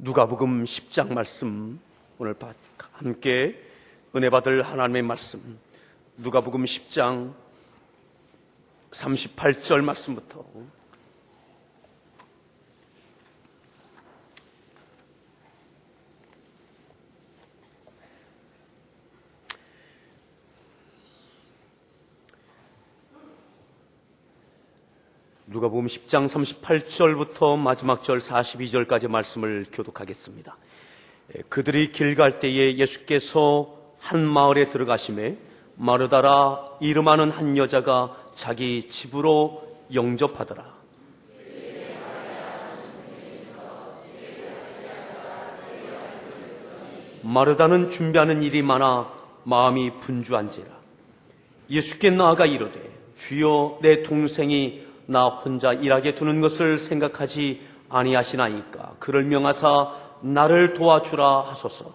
누가복음 10장 말씀, 오늘 함께 은혜 받을 하나님의 말씀, 누가복음 10장 38절 말씀부터 누가복음 10장 38절부터 마지막 절 42절까지 말씀을 교독하겠습니다. 그들이 길 갈 때에 예수께서 한 마을에 들어가시매 마르다라 이름하는 한 여자가 자기 집으로 영접하더라. 마르다는 준비하는 일이 많아 마음이 분주한지라. 예수께 나아가 이르되 주여, 내 동생이 나 혼자 일하게 두는 것을 생각하지 아니하시나이까. 그를 명하사 나를 도와주라 하소서.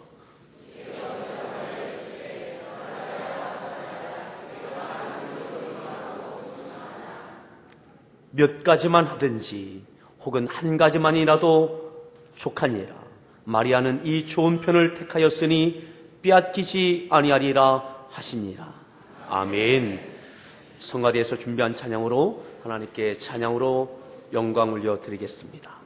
몇 가지만 하든지 혹은 한 가지만이라도 족하니라. 마리아는 이 좋은 편을 택하였으니 빼앗기지 아니하리라 하시니라. 아멘. 성가대에서 준비한 찬양으로 하나님께 찬양으로 영광 올려드리겠습니다.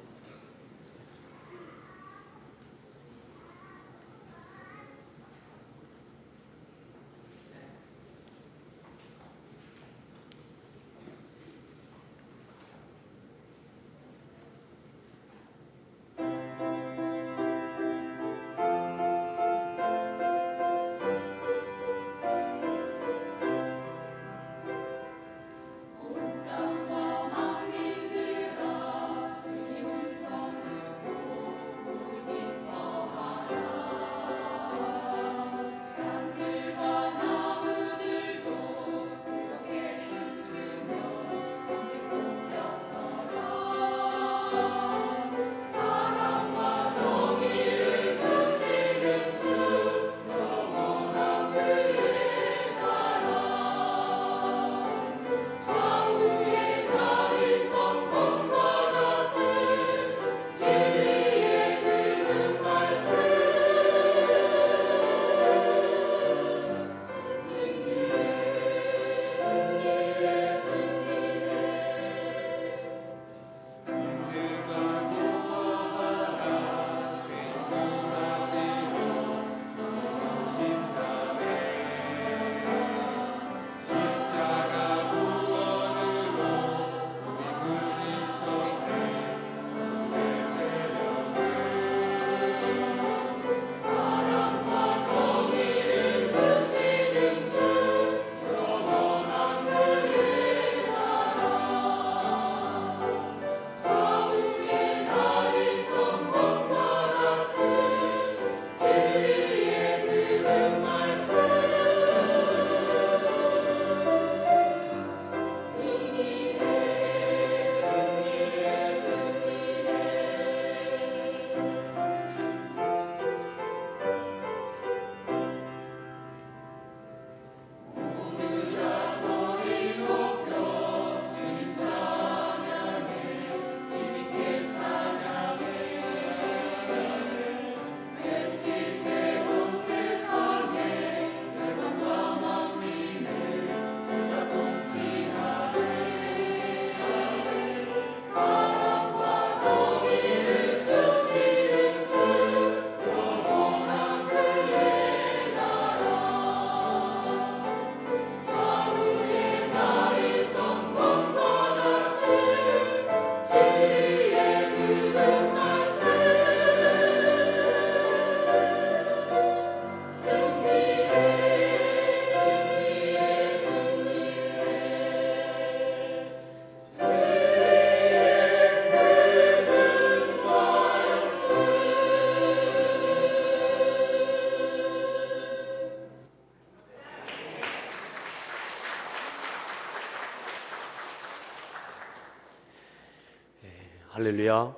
할렐루야.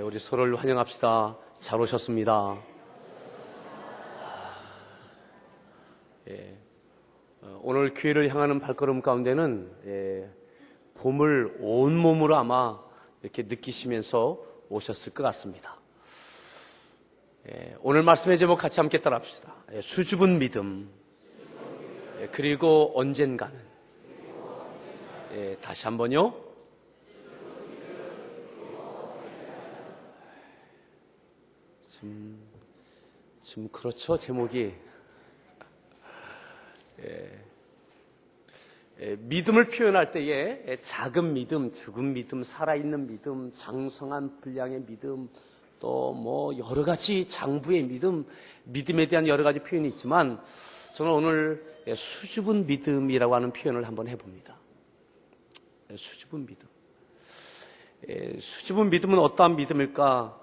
우리 서로를 환영합시다. 잘 오셨습니다. 오늘 교회를 향하는 발걸음 가운데는 봄을 온몸으로 아마 이렇게 느끼시면서 오셨을 것 같습니다. 오늘 말씀의 제목 같이 함께 따라합시다. 수줍은 믿음. 그리고 언젠가는. 다시 한번요. 지금 그렇죠, 제목이. 믿음을 표현할 때에 작은 믿음, 죽은 믿음, 살아있는 믿음, 장성한 분량의 믿음, 또 뭐 여러 가지 장부의 믿음, 믿음에 대한 여러 가지 표현이 있지만 저는 오늘 수줍은 믿음이라고 하는 표현을 한번 해봅니다. 수줍은 믿음. 수줍은 믿음은 어떠한 믿음일까?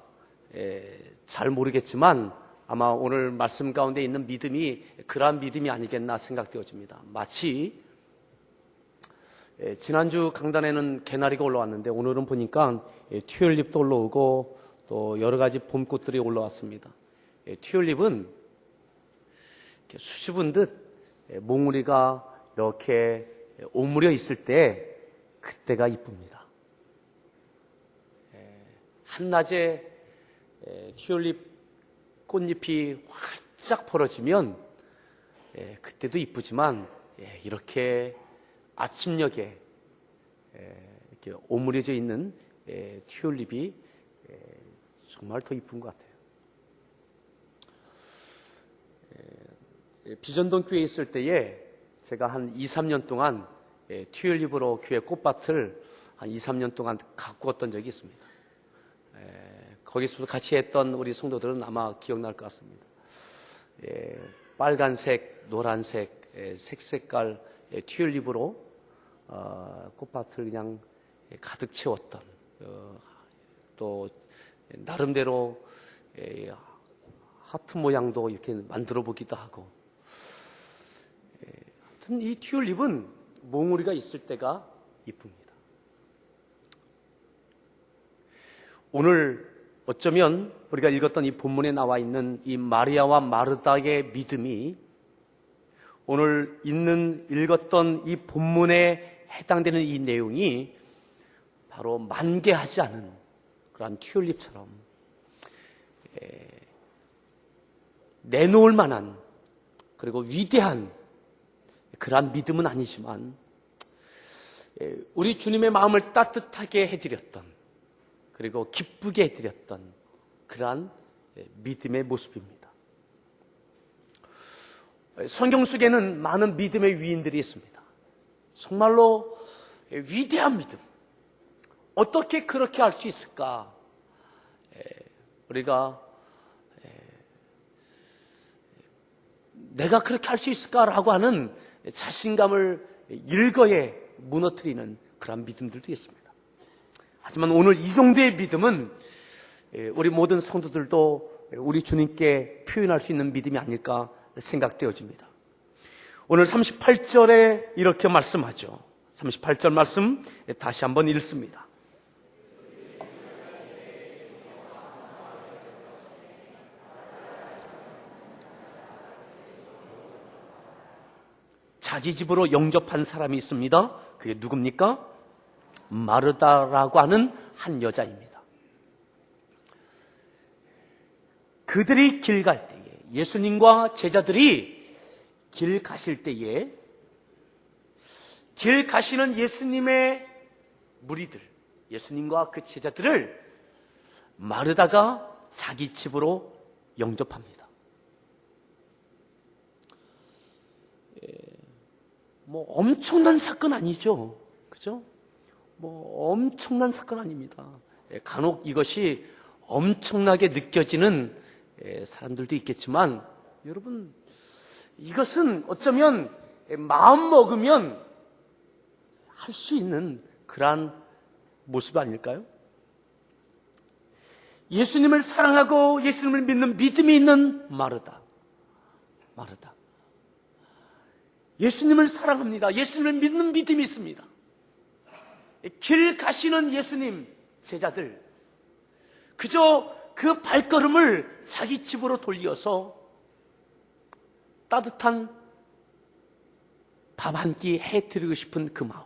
잘 모르겠지만 아마 오늘 말씀 가운데 있는 믿음이 그러한 믿음이 아니겠나 생각되어집니다. 마치 지난주 강단에는 개나리가 올라왔는데 오늘은 보니까 튤립도 올라오고 또 여러 가지 봄꽃들이 올라왔습니다. 튤립은 수줍은 듯 몽우리가 이렇게 오므려 있을 때 그때가 이쁩니다. 한낮에 튤립 꽃잎이 활짝 벌어지면 그때도 이쁘지만 이렇게 아침녘에 이렇게 오므려져 있는 튤립이 정말 더 이쁜 것 같아요. 비전동 교회에 있을 때에 제가 한 2, 3년 동안 튤립으로 교회 꽃밭을 한 2, 3년 동안 가꾸었던 적이 있습니다. 거기서 같이 했던 우리 성도들은 아마 기억날 것 같습니다. 빨간색, 노란색, 색깔 튤립으로 꽃밭을 그냥 가득 채웠던, 또 나름대로 하트 모양도 이렇게 만들어 보기도 하고, 하여튼 이 튤립은 몽우리가 있을 때가 이쁩니다. 오늘 어쩌면 우리가 읽었던 이 본문에 나와 있는 이 마리아와 마르다의 믿음이 오늘 읽었던 이 본문에 해당되는 이 내용이 바로 만개하지 않은 그러한 튤립처럼 내놓을 만한 그리고 위대한 그러한 믿음은 아니지만 우리 주님의 마음을 따뜻하게 해드렸던 그리고 기쁘게 해드렸던 그러한 믿음의 모습입니다. 성경 속에는 많은 믿음의 위인들이 있습니다. 정말로 위대한 믿음. 어떻게 그렇게 할 수 있을까? 우리가 내가 그렇게 할 수 있을까라고 하는 자신감을 일거에 무너뜨리는 그런 믿음들도 있습니다. 하지만 오늘 이 정도의 믿음은 우리 모든 성도들도 우리 주님께 표현할 수 있는 믿음이 아닐까 생각되어집니다. 오늘 38절에 이렇게 말씀하죠. 38절 말씀 다시 한번 읽습니다. 자기 집으로 영접한 사람이 있습니다. 그게 누굽니까? 마르다라고 하는 한 여자입니다. 그들이 길 갈 때에, 예수님과 제자들이 길 가실 때에 길 가시는 예수님의 무리들, 예수님과 그 제자들을 마르다가 자기 집으로 영접합니다. 뭐 엄청난 사건 아니죠. 그죠? 뭐 엄청난 사건 아닙니다. 간혹 이것이 엄청나게 느껴지는 사람들도 있겠지만 여러분 이것은 어쩌면 마음 먹으면 할 수 있는 그러한 모습 아닐까요? 예수님을 사랑하고 예수님을 믿는 믿음이 있는 마르다. 예수님을 사랑합니다. 예수님을 믿는 믿음이 있습니다. 길 가시는 예수님 제자들 그저 그 발걸음을 자기 집으로 돌려서 따뜻한 밥 한 끼 해드리고 싶은 그 마음,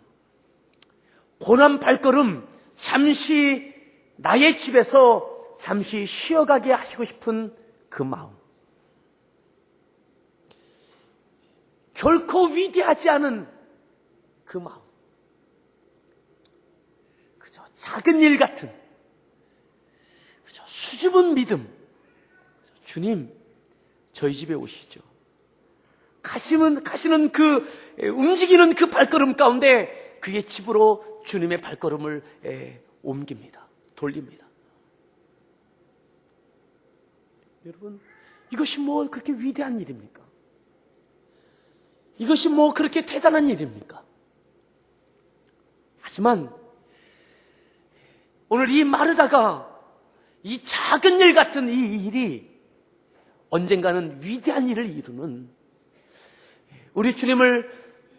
고난 발걸음 잠시 나의 집에서 잠시 쉬어가게 하시고 싶은 그 마음. 결코 위대하지 않은 그 마음. 그저 작은 일 같은, 그저 수줍은 믿음. 주님, 저희 집에 오시죠. 가시는 그 움직이는 그 발걸음 가운데 그의 집으로 주님의 발걸음을 옮깁니다. 돌립니다. 여러분, 이것이 뭐 그렇게 위대한 일입니까? 이것이 뭐 그렇게 대단한 일입니까? 하지만 오늘 이 마르다가 이 작은 일 같은 이 일이 언젠가는 위대한 일을 이루는, 우리 주님을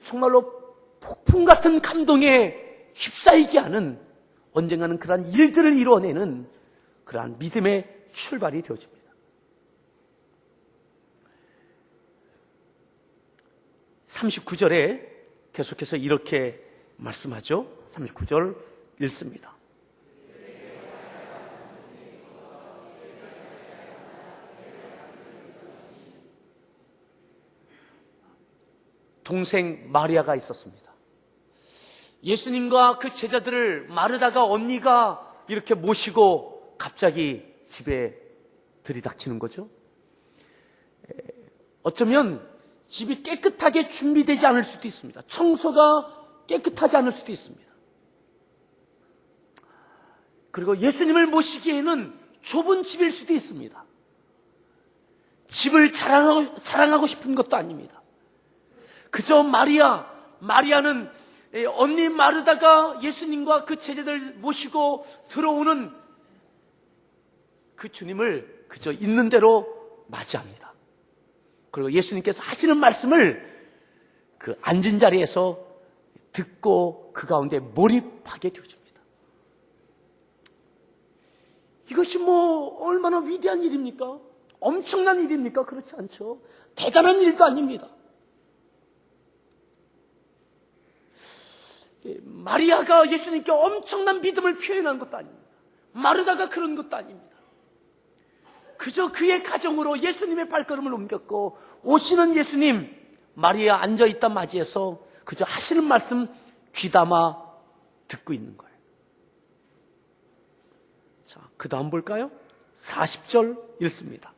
정말로 폭풍 같은 감동에 휩싸이게 하는, 언젠가는 그러한 일들을 이루어내는 그러한 믿음의 출발이 되어집니다. 39절에 계속해서 이렇게 말씀하죠. 39절 읽습니다. 동생 마리아가 있었습니다. 예수님과 그 제자들을 마르다가 언니가 이렇게 모시고 갑자기 집에 들이닥치는 거죠. 어쩌면 집이 깨끗하게 준비되지 않을 수도 있습니다. 청소가 깨끗하지 않을 수도 있습니다. 그리고 예수님을 모시기에는 좁은 집일 수도 있습니다. 집을 자랑하고 싶은 것도 아닙니다. 그저 마리아는 언니 마르다가 예수님과 그 제자들 모시고 들어오는 그 주님을 그저 있는 대로 맞이합니다. 그리고 예수님께서 하시는 말씀을 그 앉은 자리에서 듣고 그 가운데 몰입하게 되어집니다. 이것이 뭐 얼마나 위대한 일입니까? 엄청난 일입니까? 그렇지 않죠. 대단한 일도 아닙니다. 마리아가 예수님께 엄청난 믿음을 표현한 것도 아닙니다. 마르다가 그런 것도 아닙니다. 그저 그의 가정으로 예수님의 발걸음을 옮겼고, 오시는 예수님, 마리아 앉아있다 맞이해서 그저 하시는 말씀 귀담아 듣고 있는 거예요. 자, 그 다음 볼까요? 40절 읽습니다.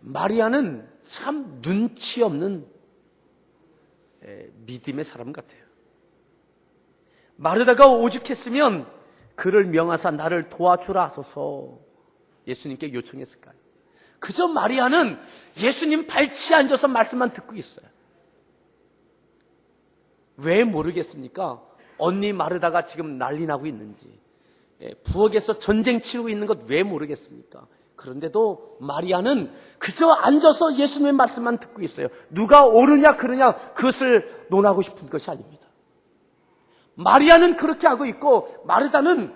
마리아는 참 눈치 없는 믿음의 사람 같아요. 마르다가 오죽했으면 그를 명하사 나를 도와주라 하소서 예수님께 요청했을까요? 그저 마리아는 예수님 발치에 앉아서 말씀만 듣고 있어요. 왜 모르겠습니까? 언니 마르다가 지금 난리 나고 있는지, 부엌에서 전쟁 치르고 있는 것 왜 모르겠습니까? 그런데도 마리아는 그저 앉아서 예수님의 말씀만 듣고 있어요. 누가 옳으냐 그르냐 그것을 논하고 싶은 것이 아닙니다. 마리아는 그렇게 하고 있고, 마르다는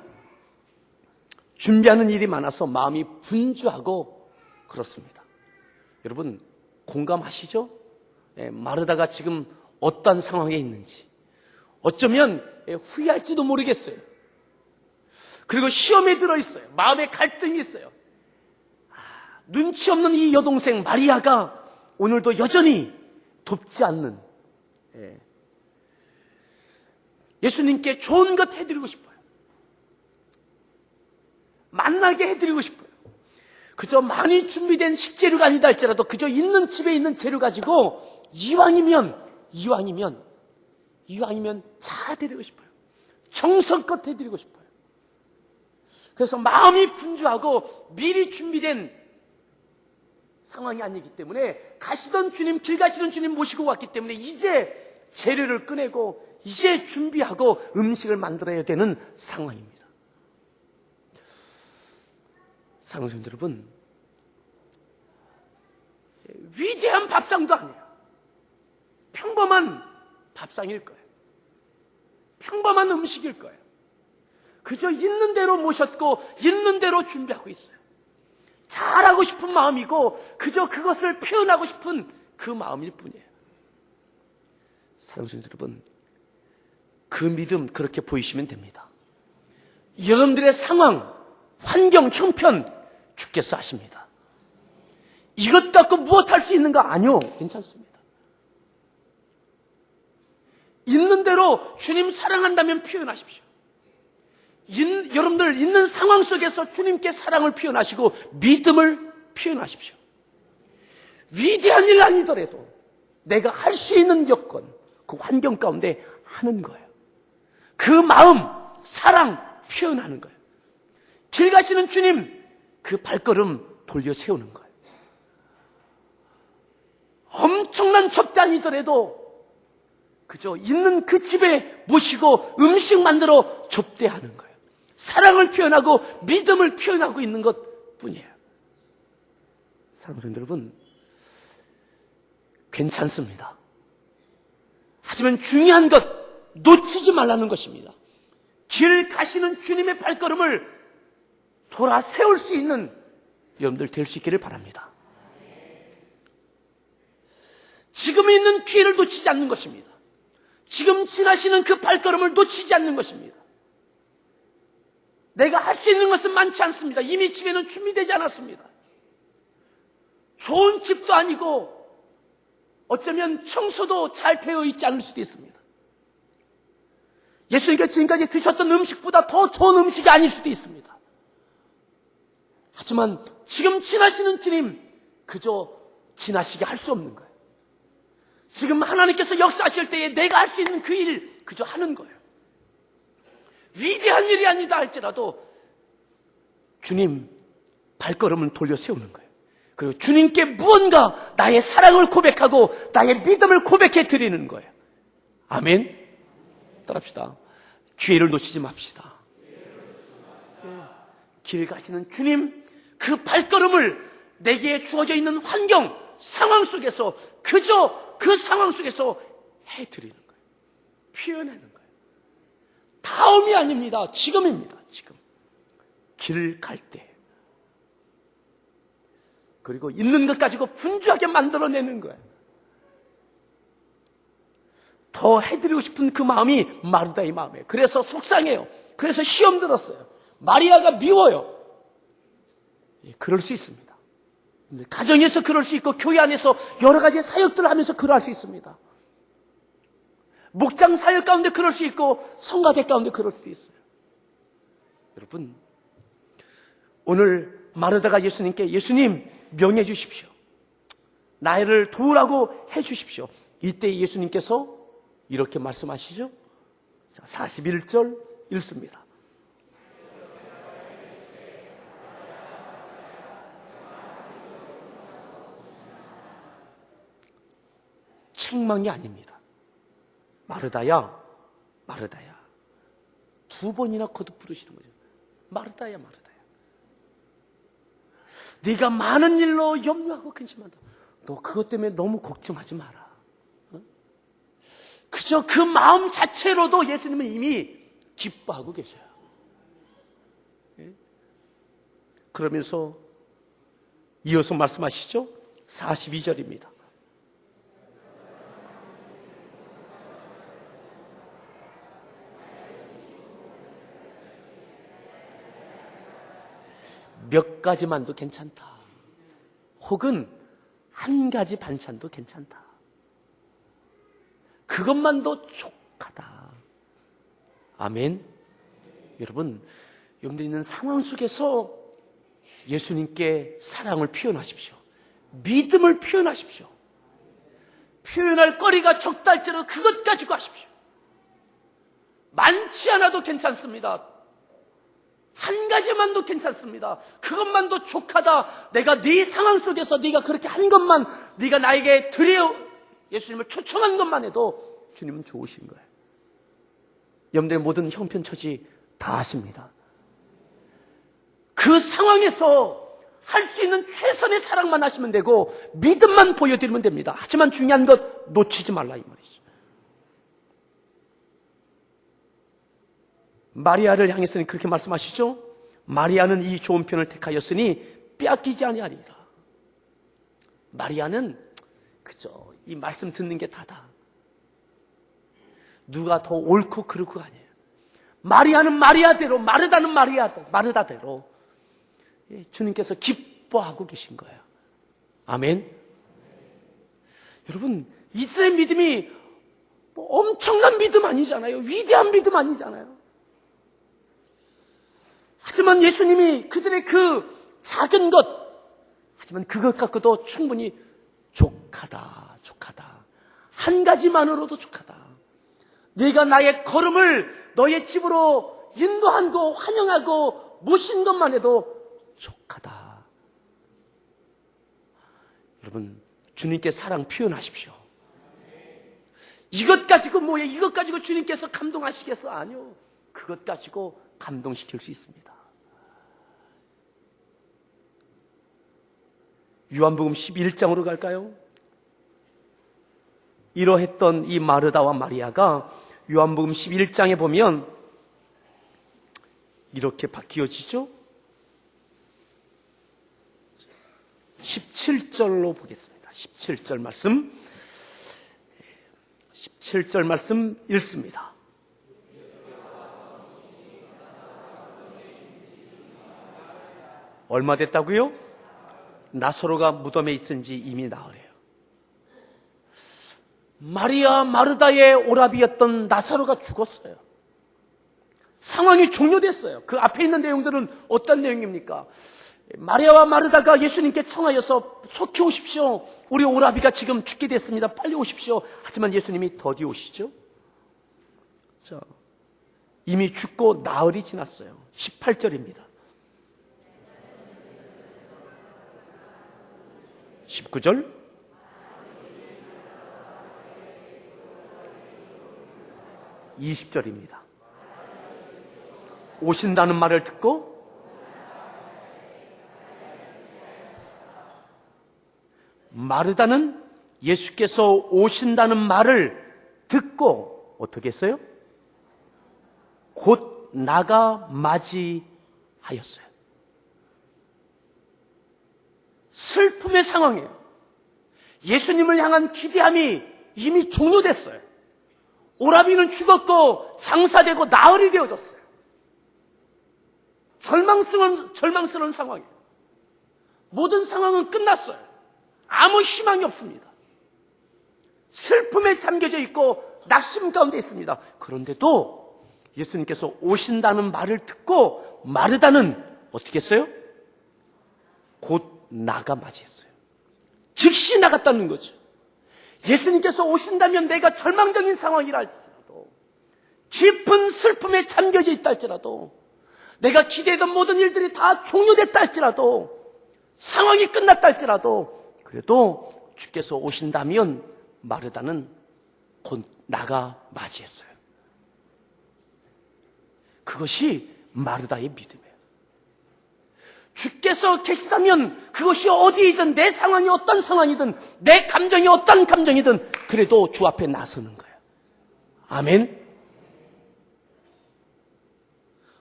준비하는 일이 많아서 마음이 분주하고 그렇습니다. 여러분 공감하시죠? 마르다가 지금 어떤 상황에 있는지, 어쩌면 후회할지도 모르겠어요. 그리고 시험에 들어있어요. 마음에 갈등이 있어요. 눈치 없는 이 여동생 마리아가 오늘도 여전히 돕지 않는, 예수님께 좋은 것 해드리고 싶어요. 만나게 해드리고 싶어요. 그저 많이 준비된 식재료가 아니다 할지라도 그저 있는 집에 있는 재료 가지고 이왕이면 잘 해드리고 싶어요. 정성껏 해드리고 싶어요. 그래서 마음이 분주하고 미리 준비된 상황이 아니기 때문에, 가시던 주님, 길 가시던 주님 모시고 왔기 때문에 이제 재료를 꺼내고 이제 준비하고 음식을 만들어야 되는 상황입니다. 사랑하는 성도 여러분, 위대한 밥상도 아니에요. 평범한 밥상일 거예요. 평범한 음식일 거예요. 그저 있는 대로 모셨고 있는 대로 준비하고 있어요. 잘하고 싶은 마음이고 그저 그것을 표현하고 싶은 그 마음일 뿐이에요. 사랑하는 여러분, 그 믿음 그렇게 보이시면 됩니다. 여러분들의 상황, 환경, 형편 주께서 아십니다. 이것 갖고 무엇 할 수 있는가? 아니요, 괜찮습니다. 있는 대로 주님 사랑한다면 표현하십시오. 여러분들 있는 상황 속에서 주님께 사랑을 표현하시고 믿음을 표현하십시오. 위대한 일 아니더라도 내가 할 수 있는 여건, 그 환경 가운데 하는 거예요. 그 마음, 사랑 표현하는 거예요. 길 가시는 주님, 그 발걸음 돌려 세우는 거예요. 엄청난 접대 아니더라도 그저 있는 그 집에 모시고 음식 만들어 접대하는 거예요. 사랑을 표현하고 믿음을 표현하고 있는 것 뿐이에요. 사랑하는 여러분, 괜찮습니다. 하지만 중요한 것 놓치지 말라는 것입니다. 길 가시는 주님의 발걸음을 돌아 세울 수 있는 여러분들 될 수 있기를 바랍니다. 지금 있는 기회를 놓치지 않는 것입니다. 지금 지나시는 그 발걸음을 놓치지 않는 것입니다. 내가 할 수 있는 것은 많지 않습니다. 이미 집에는 준비되지 않았습니다. 좋은 집도 아니고 어쩌면 청소도 잘 되어 있지 않을 수도 있습니다. 예수님께서 지금까지 드셨던 음식보다 더 좋은 음식이 아닐 수도 있습니다. 하지만 지금 지나시는 주님, 그저 지나시게 할 수 없는 거예요. 지금 하나님께서 역사하실 때에 내가 할 수 있는 그 일 그저 하는 거예요. 위대한 일이 아니다 할지라도 주님 발걸음을 돌려 세우는 거예요. 그리고 주님께 무언가 나의 사랑을 고백하고 나의 믿음을 고백해 드리는 거예요. 아멘. 따라합시다. 기회를 놓치지 맙시다. 길 가시는 주님, 그 발걸음을 내게 주어져 있는 환경, 상황 속에서 그저 그 상황 속에서 해드리는 거예요. 표현하는 거예요. 다음이 아닙니다. 지금입니다. 지금. 길 갈 때. 그리고 있는 것 가지고 분주하게 만들어내는 거예요. 더 해드리고 싶은 그 마음이 마르다의 마음이에요. 그래서 속상해요. 그래서 시험 들었어요. 마리아가 미워요. 그럴 수 있습니다. 가정에서 그럴 수 있고 교회 안에서 여러 가지 사역들을 하면서 그럴 수 있습니다. 목장 사역 가운데 그럴 수 있고 성가대 가운데 그럴 수도 있어요. 여러분, 오늘 마르다가 예수님께 예수님 명해 주십시오. 나를 도우라고 해 주십시오. 이때 예수님께서 이렇게 말씀하시죠. 41절 읽습니다. 책망이 아닙니다. 마르다야, 마르다야. 두 번이나 거듭 부르시는 거죠. 마르다야, 마르다야. 네가 많은 일로 염려하고 근심한다. 너 그것 때문에 너무 걱정하지 마라. 그저 그 마음 자체로도 예수님은 이미 기뻐하고 계셔요. 그러면서 이어서 말씀하시죠. 42절입니다. 몇 가지만도 괜찮다. 혹은 한 가지 반찬도 괜찮다. 그것만도 족하다. 아멘. 여러분, 여러분들이 있는 상황 속에서 예수님께 사랑을 표현하십시오. 믿음을 표현하십시오. 표현할 거리가 적다 할지라도 그것 가지고 하십시오. 많지 않아도 괜찮습니다. 한 가지만도 괜찮습니다. 그것만도 족하다. 내가 네 상황 속에서 네가 그렇게 한 것만, 네가 나에게 예수님을 초청한 것만 해도 주님은 좋으신 거예요. 여러분들의 모든 형편처지 다 아십니다. 그 상황에서 할 수 있는 최선의 사랑만 하시면 되고 믿음만 보여드리면 됩니다. 하지만 중요한 것 놓치지 말라 이 말이죠. 마리아를 향해서는 그렇게 말씀하시죠. 마리아는 이 좋은 편을 택하였으니 빼앗기지 아니하리라. 마리아는 그저 이 말씀 듣는 게 다다. 누가 더 옳고 그르고 아니에요. 마리아는 마리아대로, 마르다는 마르다대로 주님께서 기뻐하고 계신 거예요. 아멘. 여러분, 이들의 믿음이 엄청난 믿음 아니잖아요. 위대한 믿음 아니잖아요. 하지만 예수님이 그들의 그 작은 것, 하지만 그것 갖고도 충분히 족하다. 한 가지만으로도 족하다. 네가 나의 걸음을 너의 집으로 인도하고 환영하고 모신 것만 해도 족하다. 여러분, 주님께 사랑 표현하십시오. 이것 가지고 뭐예요? 이것 가지고 주님께서 감동하시겠어? 아니요. 그것 가지고 감동시킬 수 있습니다. 요한복음 11장으로 갈까요? 이러했던 이 마르다와 마리아가 요한복음 11장에 보면 이렇게 바뀌어지죠? 17절로 보겠습니다. 17절 말씀 읽습니다. 얼마 됐다고요? 나사로가 무덤에 있은 지 이미 나흘이에요. 마리아 마르다의 오라비였던 나사로가 죽었어요. 상황이 종료됐어요. 그 앞에 있는 내용들은 어떤 내용입니까? 마리아와 마르다가 예수님께 청하여서 속히 오십시오. 우리 오라비가 지금 죽게 됐습니다. 빨리 오십시오. 하지만 예수님이 더디 오시죠. 자, 이미 죽고 나흘이 지났어요. 18절입니다. 19절, 20절입니다. 오신다는 말을 듣고 마르다는 예수께서 오신다는 말을 듣고 어떻게 했어요? 곧 나가 맞이하였어요. 슬픔의 상황이에요. 예수님을 향한 기대함이 이미 종료됐어요. 오라비는 죽었고 장사되고 나흘이 되어졌어요. 절망스러운 상황이에요. 모든 상황은 끝났어요. 아무 희망이 없습니다. 슬픔에 잠겨져 있고 낙심 가운데 있습니다. 그런데도 예수님께서 오신다는 말을 듣고 마르다는 어떻게 했어요? 곧 나가 맞이했어요. 즉시 나갔다는 거죠. 예수님께서 오신다면 내가 절망적인 상황이라 할지라도, 깊은 슬픔에 잠겨져 있다 할지라도, 내가 기대했던 모든 일들이 다 종료됐다 할지라도, 상황이 끝났다 할지라도, 그래도 주께서 오신다면 마르다는 곧 나가 맞이했어요. 그것이 마르다의 믿음이에요. 주께서 계시다면 그것이 어디이든, 내 상황이 어떤 상황이든, 내 감정이 어떤 감정이든 그래도 주 앞에 나서는 거예요. 아멘.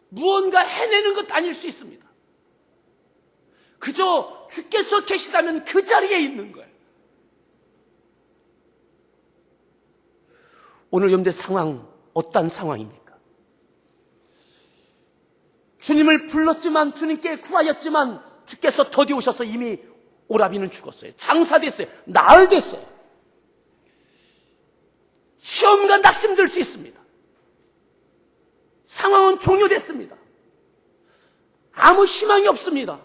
무언가 해내는 것 아닐 수 있습니다. 그저 주께서 계시다면 그 자리에 있는 거예요. 오늘 여러분들 상황 어떤 상황입니까? 주님을 불렀지만, 주님께 구하였지만 주께서 더디 오셔서 이미 오라비는 죽었어요. 장사됐어요. 나흘 됐어요. 시험과 낙심될 수 있습니다. 상황은 종료됐습니다. 아무 희망이 없습니다.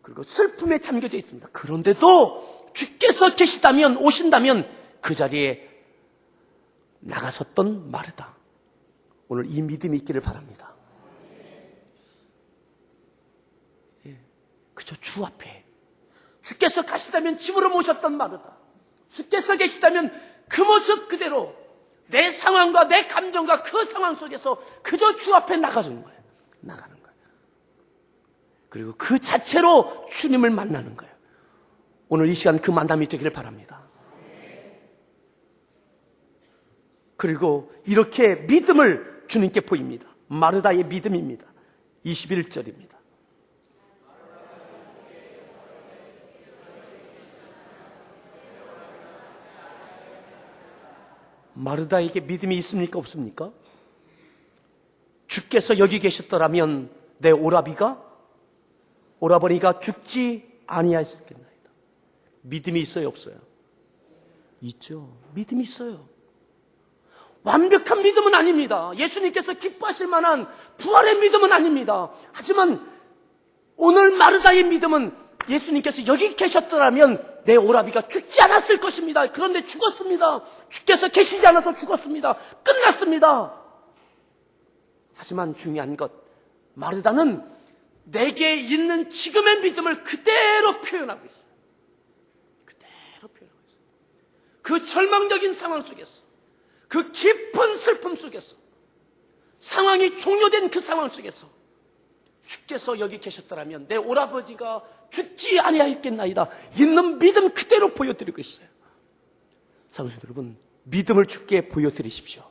그리고 슬픔에 잠겨져 있습니다. 그런데도 주께서 계시다면, 오신다면 그 자리에 나가섰던 마르다. 오늘 이 믿음이 있기를 바랍니다. 그저 주 앞에 주께서 가시다면 집으로 모셨던 마르다, 주께서 계시다면 그 모습 그대로 내 상황과 내 감정과 그 상황 속에서 그저 주 앞에 나가는 거예요. 그리고 그 자체로 주님을 만나는 거예요. 오늘 이 시간 그 만남이 되기를 바랍니다. 그리고 이렇게 믿음을 주님께 보입니다. 마르다의 믿음입니다. 21절입니다. 마르다에게 믿음이 있습니까? 없습니까? 주께서 여기 계셨더라면 내 오라버니가 죽지 아니하였겠나이다. 믿음이 있어요, 없어요? 있죠. 믿음이 있어요. 완벽한 믿음은 아닙니다. 예수님께서 기뻐하실 만한 부활의 믿음은 아닙니다. 하지만 오늘 마르다의 믿음은 예수님께서 여기 계셨더라면 내 오라비가 죽지 않았을 것입니다. 그런데 죽었습니다. 주께서 계시지 않아서 죽었습니다. 끝났습니다. 하지만 중요한 것, 마르다는 내게 있는 지금의 믿음을 그대로 표현하고 있어요. 그대로 표현하고 있어요. 그 절망적인 상황 속에서, 그 깊은 슬픔 속에서, 상황이 종료된 그 상황 속에서 주께서 여기 계셨더라면 내 오라버지가 죽지 아니하였겠나이다. 있는 믿음 그대로 보여드리고 있어요. 사랑하는 여러분, 믿음을 주께 보여드리십시오.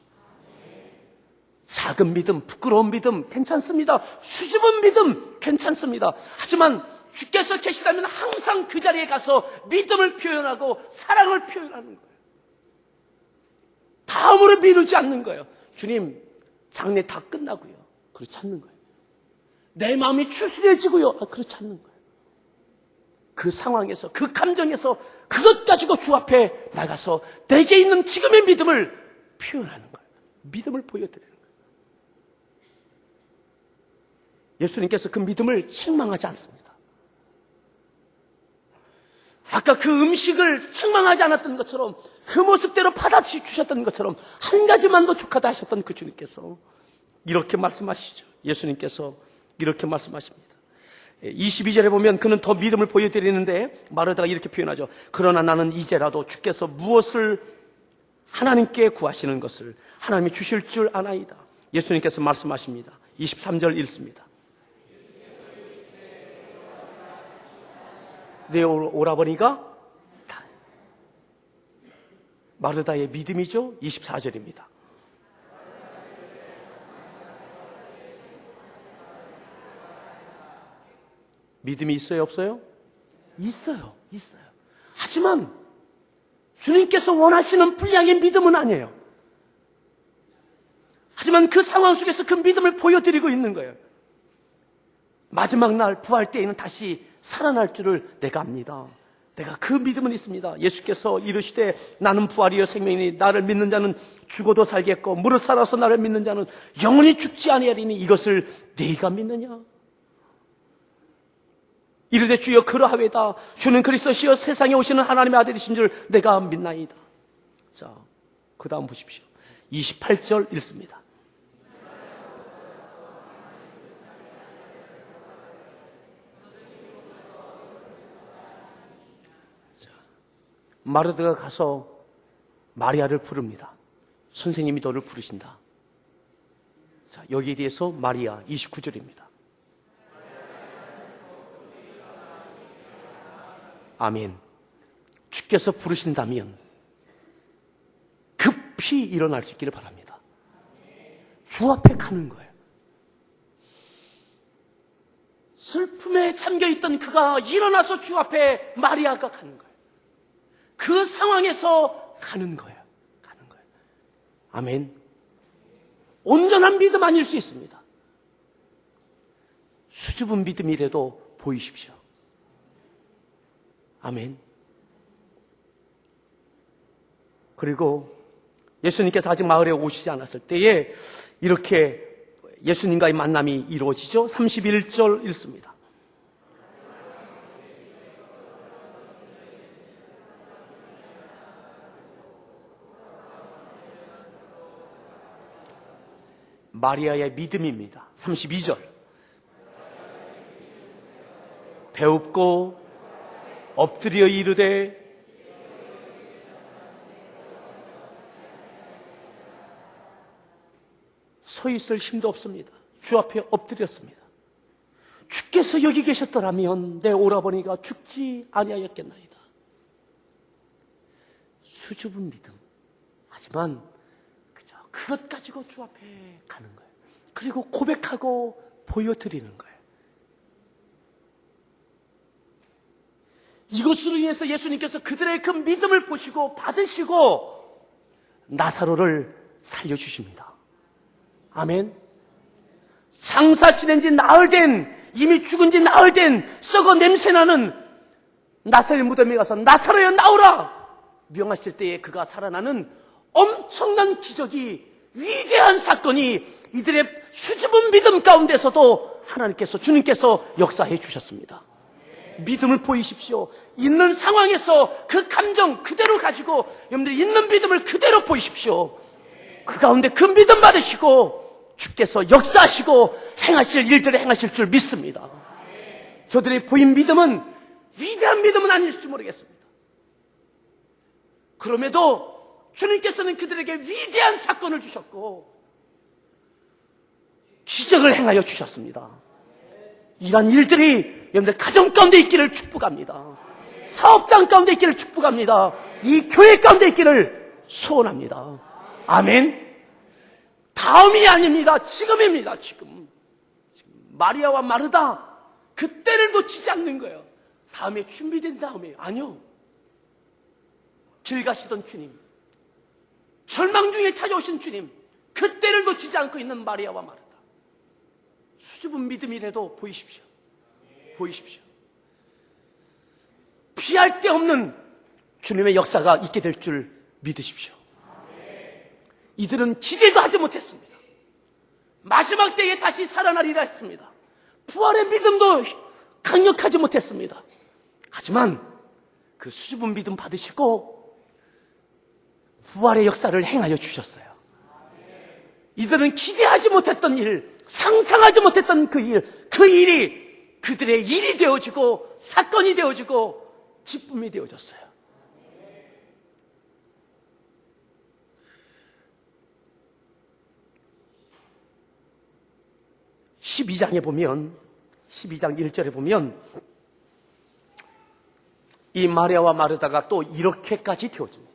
작은 믿음, 부끄러운 믿음 괜찮습니다. 수줍은 믿음 괜찮습니다. 하지만 주께서 계시다면 항상 그 자리에 가서 믿음을 표현하고 사랑을 표현하는 거예요. 다음으로 미루지 않는 거예요. 주님, 장례 다 끝나고요. 그렇지 않는 거예요. 내 마음이 추스려지고요. 그렇지 않는 거예요. 그 상황에서, 그 감정에서 그것 가지고 주 앞에 나가서 내게 있는 지금의 믿음을 표현하는 거예요. 믿음을 보여드리는 거예요. 예수님께서 그 믿음을 책망하지 않습니다. 아까 그 음식을 책망하지 않았던 것처럼, 그 모습대로 받아치 주셨던 것처럼 한 가지만 더 족하다 하셨던 그 주님께서 이렇게 말씀하시죠. 예수님께서 이렇게 말씀하십니다. 22절에 보면 그는 더 믿음을 보여드리는데 마르다가 이렇게 표현하죠. 그러나 나는 이제라도 주께서 무엇을 하나님께 구하시는 것을 하나님이 주실 줄 아나이다. 예수님께서 말씀하십니다. 23절 읽습니다. 내 오라버니가 마르다의 믿음이죠. 24절입니다. 믿음이 있어요, 없어요? 있어요. 하지만 주님께서 원하시는 분량의 믿음은 아니에요. 하지만 그 상황 속에서 그 믿음을 보여드리고 있는 거예요. 마지막 날 부활 때에는 다시 살아날 줄을 내가 압니다. 내가 그 믿음은 있습니다. 예수께서 이르시되 나는 부활이요 생명이니 나를 믿는 자는 죽어도 살겠고 무릇 살아서 나를 믿는 자는 영원히 죽지 아니하리니 이것을 네가 믿느냐? 이르되 주여 그러하외다. 주는 그리스도시여 세상에 오시는 하나님의 아들이신 줄 내가 믿나이다. 자, 그 다음 보십시오. 28절 읽습니다. 마르다가 가서 마리아를 부릅니다. 선생님이 너를 부르신다. 자, 여기에 대해서 마리아 29절입니다. 아멘. 주께서 부르신다면 급히 일어날 수 있기를 바랍니다. 주 앞에 가는 거예요. 슬픔에 잠겨있던 그가 일어나서 주 앞에 마리아가 가는 거예요. 그 상황에서 가는 거예요. 아멘. 온전한 믿음 아닐 수 있습니다. 수줍은 믿음이라도 보이십시오. 아멘. 그리고 예수님께서 아직 마을에 오시지 않았을 때에 이렇게 예수님과의 만남이 이루어지죠. 31절 읽습니다. 마리아의 믿음입니다. 32절. 배웁고 엎드려 이르되 서 있을 힘도 없습니다. 주 앞에 엎드렸습니다. 주께서 여기 계셨더라면 내 오라버니가 죽지 아니하였겠나이다. 수줍은 믿음. 하지만 그저 그것 가지고 주 앞에 가는 거예요. 그리고 고백하고 보여드리는 거예요. 이것으로 인해서 예수님께서 그들의 그 믿음을 보시고 받으시고 나사로를 살려주십니다. 아멘. 장사 지낸 지 나흘 된, 이미 죽은 지 나흘 된 썩어 냄새나는 나사로의 무덤에 가서 나사로야 나오라 명하실 때에 그가 살아나는 엄청난 기적이, 위대한 사건이 이들의 수줍은 믿음 가운데서도 하나님께서, 주님께서 역사해 주셨습니다. 믿음을 보이십시오. 있는 상황에서 그 감정 그대로 가지고 여러분들이 있는 믿음을 그대로 보이십시오. 그 가운데 그 믿음 받으시고 주께서 역사하시고 행하실 일들을 행하실 줄 믿습니다. 저들의 보인 믿음은 위대한 믿음은 아닐지 모르겠습니다. 그럼에도 주님께서는 그들에게 위대한 사건을 주셨고 기적을 행하여 주셨습니다. 이러한 일들이 여러분들 가정 가운데 있기를 축복합니다. 사업장 가운데 있기를 축복합니다. 이 교회 가운데 있기를 소원합니다. 아멘. 다음이 아닙니다. 지금입니다. 지금 마리아와 마르다 그때를 놓치지 않는 거예요. 다음에 준비된 다음에, 아니요, 길 가시던 주님, 절망 중에 찾아오신 주님, 그때를 놓치지 않고 있는 마리아와 마르다. 수줍은 믿음이라도 보이십시오. 보이십시오. 피할 데 없는 주님의 역사가 있게 될 줄 믿으십시오. 이들은 기대도 하지 못했습니다. 마지막 때에 다시 살아나리라 했습니다. 부활의 믿음도 강력하지 못했습니다. 하지만 그 수줍은 믿음 받으시고 부활의 역사를 행하여 주셨어요. 이들은 기대하지 못했던 일, 상상하지 못했던 그 일이 그들의 일이 되어지고 사건이 되어지고 기쁨이 되어졌어요. (12장에) 보면, 12장 1절에 보면 이 마리아와 마르다가 또 이렇게까지 되어집니다.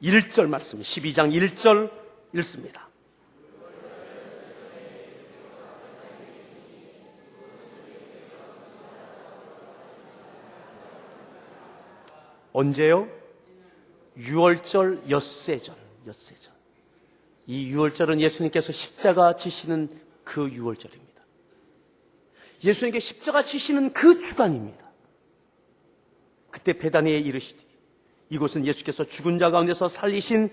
1절 말씀, 12장 1절 읽습니다. 언제요? 6월절 엿새절. 이 6월절은 예수님께서 십자가 지시는 그 6월절입니다. 예수님께 십자가 지시는 그 주간입니다. 그때 베다니에 이르시되 이곳은 예수께서 죽은 자 가운데서 살리신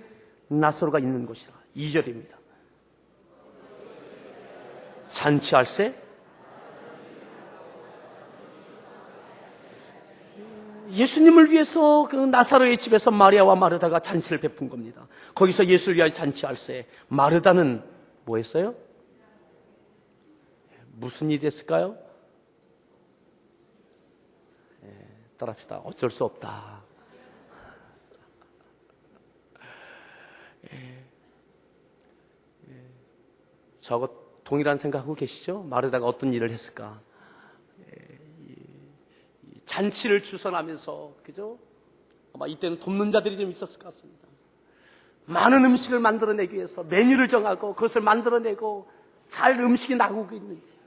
나사로가 있는 곳이라. 2절입니다. 잔치할세 예수님을 위해서 그 나사로의 집에서 마리아와 마르다가 잔치를 베푼 겁니다. 거기서 예수를 위하여 잔치할세. 마르다는 뭐 했어요? 무슨 일이 했을까요? 따라합시다. 어쩔 수 없다. 저거 동일한 생각하고 계시죠? 마르다가 어떤 일을 했을까? 잔치를 주선하면서, 그죠? 아마 이때는 돕는 자들이 좀 있었을 것 같습니다. 많은 음식을 만들어내기 위해서 메뉴를 정하고 그것을 만들어내고 잘 음식이 나오고 있는지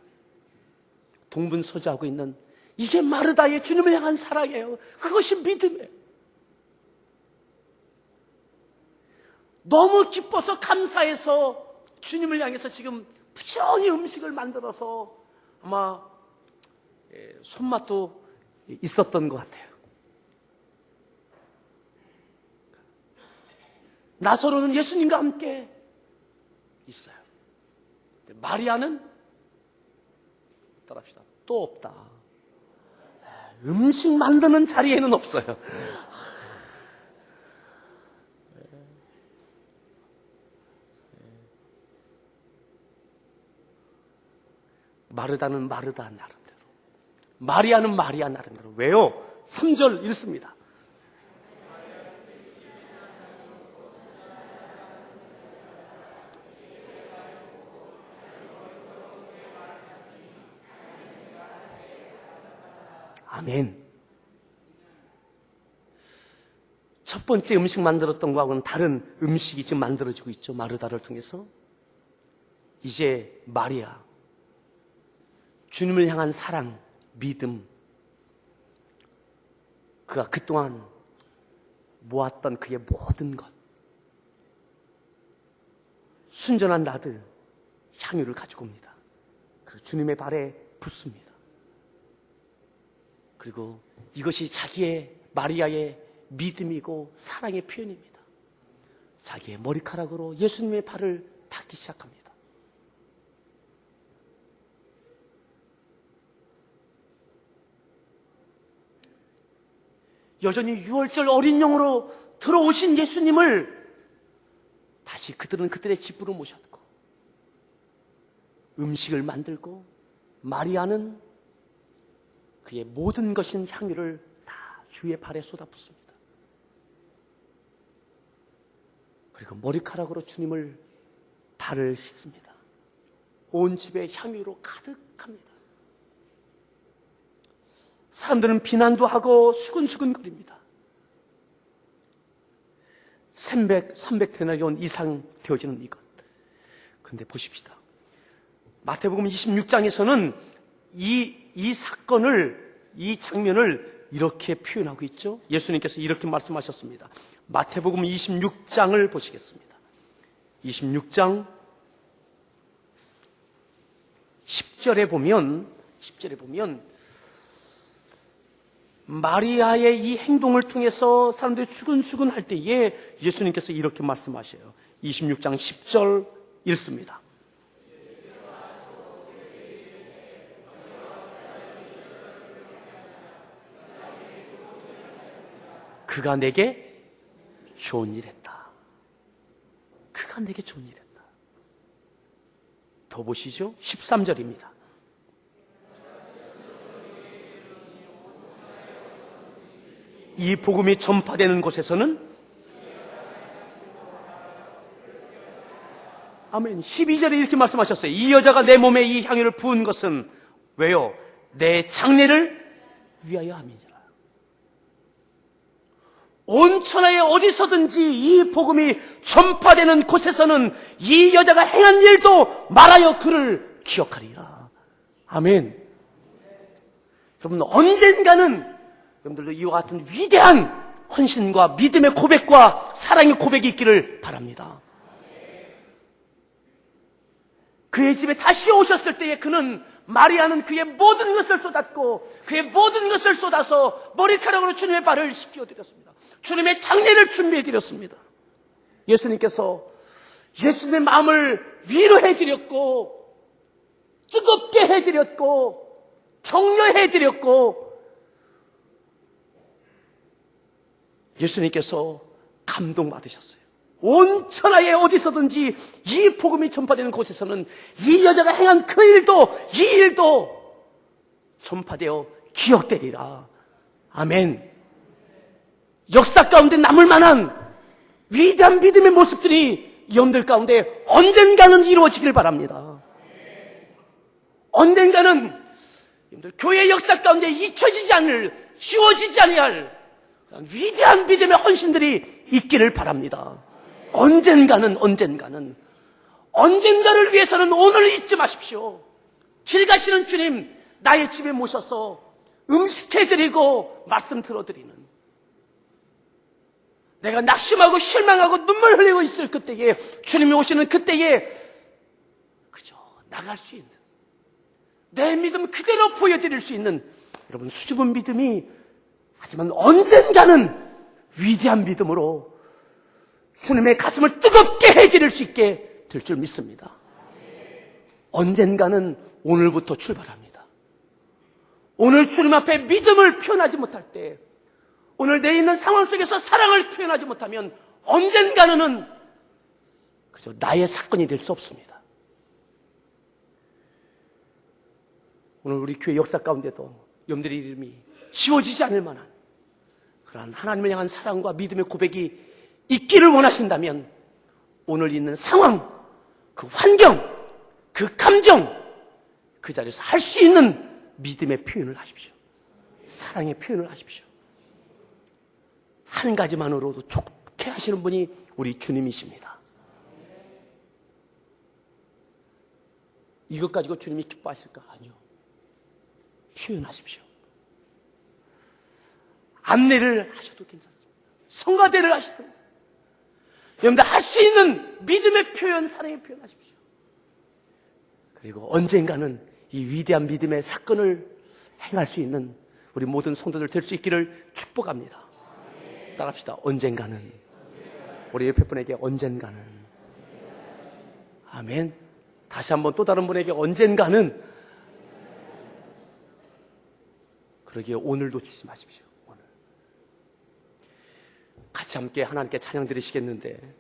동분서주하고 있는, 이게 마르다의 주님을 향한 사랑이에요. 그것이 믿음이에요. 너무 기뻐서 감사해서 주님을 향해서 지금 부지런히 음식을 만들어서 아마 손맛도 있었던 것 같아요. 나사로는 예수님과 함께 있어요. 마리아는 따라합시다. 또 없다. 음식 만드는 자리에는 없어요. 마르다는 마르다 나름대로, 마리아는 마리아 나름대로. 왜요? 3절 읽습니다. 아멘. 첫 번째 음식 만들었던 거하고는 다른 음식이 지금 만들어지고 있죠. 마르다를 통해서. 이제 마리아, 주님을 향한 사랑, 믿음, 그가 그동안 모았던 그의 모든 것, 순전한 나드 향유를 가지고 옵니다. 그리고 주님의 발에 붓습니다. 그리고 이것이 자기의 마리아의 믿음이고 사랑의 표현입니다. 자기의 머리카락으로 예수님의 발을 닦기 시작합니다. 여전히 유월절 어린 영으로 들어오신 예수님을 다시 그들은 그들의 집으로 모셨고 음식을 만들고 마리아는 그의 모든 것인 향유를 다 주의 발에 쏟아붓습니다. 그리고 머리카락으로 주님을 발을 씻습니다. 온 집에 향유로 가득합니다. 사람들은 비난도 하고 수근수근거립니다. 300데나리온 이상 되어지는 이것. 그런데 보십시다. 마태복음 26장에서는 이 사건을, 이 장면을 이렇게 표현하고 있죠. 예수님께서 이렇게 말씀하셨습니다. 마태복음 26장을 보시겠습니다. 26장 10절에 보면 마리아의 이 행동을 통해서 사람들이 수근수근 할 때에 예수님께서 이렇게 말씀하셔요. 26장 10절 읽습니다. 그가 내게 좋은 일 했다. 그가 내게 좋은 일 했다. 더 보시죠. 13절입니다. 이 복음이 전파되는 곳에서는 아멘. 12절에 이렇게 말씀하셨어요. 이 여자가 내 몸에 이 향유를 부은 것은 왜요? 내 장례를 위하여 함이니라. 온 천하에 어디서든지 이 복음이 전파되는 곳에서는 이 여자가 행한 일도 말하여 그를 기억하리라. 아멘. 여러분, 언젠가는 여러분들도 이와 같은 위대한 헌신과 믿음의 고백과 사랑의 고백이 있기를 바랍니다. 그의 집에 다시 오셨을 때에 그는, 마리아는 그의 모든 것을 쏟았고 그의 모든 것을 쏟아서 머리카락으로 주님의 발을 씻겨드렸습니다. 주님의 장례를 준비해드렸습니다. 예수님께서 예수님의 마음을 위로해드렸고 뜨겁게 해드렸고 격려해드렸고 예수님께서 감동받으셨어요. 온 천하에 어디서든지 이 복음이 전파되는 곳에서는 이 여자가 행한 그 일도, 이 일도 전파되어 기억되리라. 아멘. 역사 가운데 남을 만한 위대한 믿음의 모습들이 여러분들 가운데 언젠가는 이루어지길 바랍니다. 언젠가는 여러분들 교회 역사 가운데 잊혀지지 않을, 지워지지 아니할 위대한 믿음의 헌신들이 있기를 바랍니다. 언젠가를 위해서는 오늘 잊지 마십시오. 길 가시는 주님, 나의 집에 모셔서 음식해드리고 말씀 들어드리는, 내가 낙심하고 실망하고 눈물 흘리고 있을 그때에, 주님이 오시는 그때에 그저 나갈 수 있는, 내 믿음 그대로 보여드릴 수 있는 여러분 수줍은 믿음이, 하지만 언젠가는 위대한 믿음으로 주님의 가슴을 뜨겁게 해드릴 수 있게 될 줄 믿습니다. 언젠가는 오늘부터 출발합니다. 오늘 주님 앞에 믿음을 표현하지 못할 때, 오늘 내 있는 상황 속에서 사랑을 표현하지 못하면 언젠가는 그저 나의 사건이 될 수 없습니다. 오늘 우리 교회 역사 가운데도 여러분들의 이름이 지워지지 않을 만한 그러한 하나님을 향한 사랑과 믿음의 고백이 있기를 원하신다면 오늘 있는 상황, 그 환경, 그 감정, 그 자리에서 할 수 있는 믿음의 표현을 하십시오. 사랑의 표현을 하십시오. 한 가지만으로도 좋게 하시는 분이 우리 주님이십니다. 이것 가지고 주님이 기뻐하실까? 아니요. 표현하십시오. 안내를 하셔도 괜찮습니다. 성가대를 하시든지 여러분들 할 수 있는 믿음의 표현, 사랑의 표현 하십시오. 그리고 언젠가는 이 위대한 믿음의 사건을 행할 수 있는 우리 모든 성도들 될 수 있기를 축복합니다. 따라합시다. 언젠가는. 우리 옆에 분에게 언젠가는. 아멘. 다시 한번 또 다른 분에게 언젠가는. 그러기에 오늘 놓치지 마십시오. 오늘. 같이 함께 하나님께 찬양 드리시겠는데